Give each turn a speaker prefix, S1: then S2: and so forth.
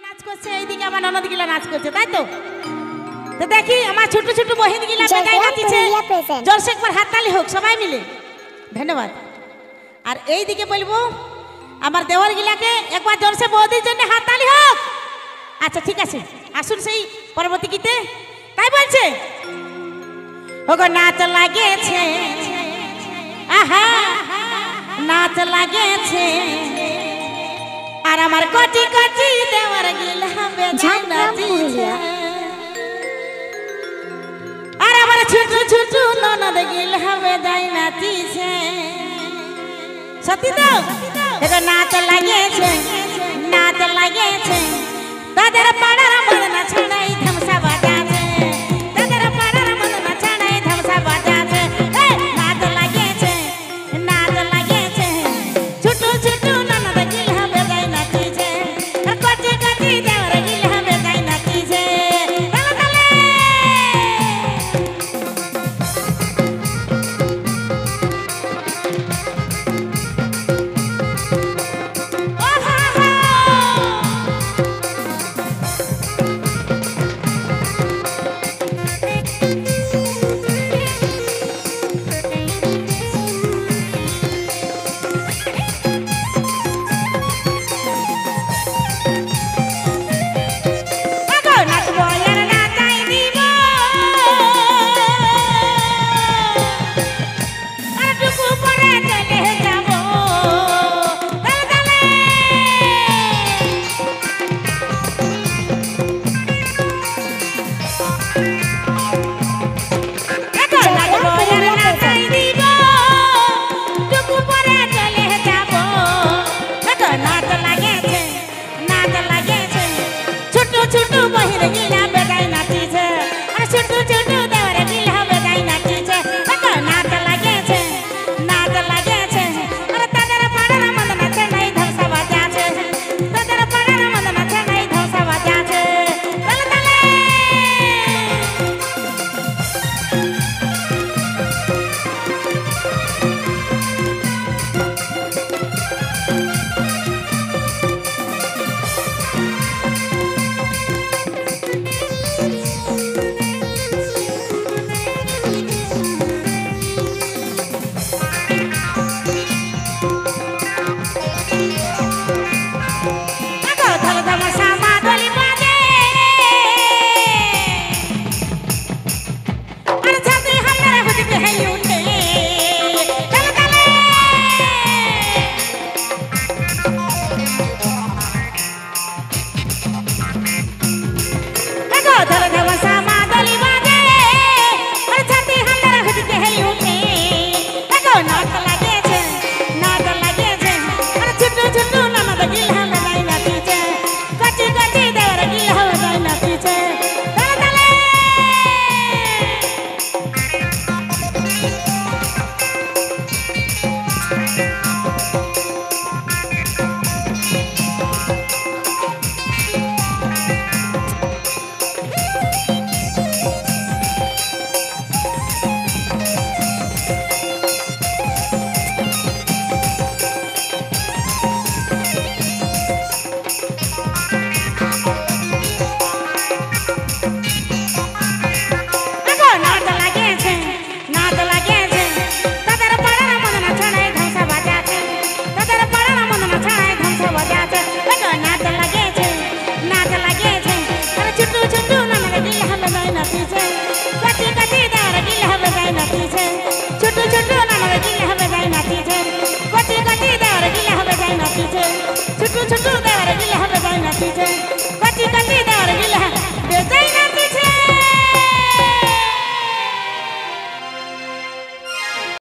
S1: নাচ করছে, এইদিকে আমার ননদ গিলা নাচ করছে, তাই তো? তো দেখি আমার ছোট ছোট বহিন গিলা বেজায় নাচিছে, জোরসে একবার হাততালি হোক সবাই মিলে। ধন্যবাদ। আর এইদিকে বলবো আমার দেওয়ার গিলাকে একবার জোরসে বৌদির জন্য হাততালি হোক। আচ্ছা ঠিক আছে, আসুন সেই পরবর্তী গীতে। তাই বলছে ওগো নাচ লাগেছে, আহা নাচ লাগেছে, আর আমার কোটি কোটি দেওয়ার গিলা বেজায় নাচিছে, আর আমার ছোট ছোট ননদ গিলা বেজায় নাচিছে। সত্যি তো? এগো নাচ লাগেছে, নাচ লাগেছে, তাদের পাড়ার আমার না ছড়াই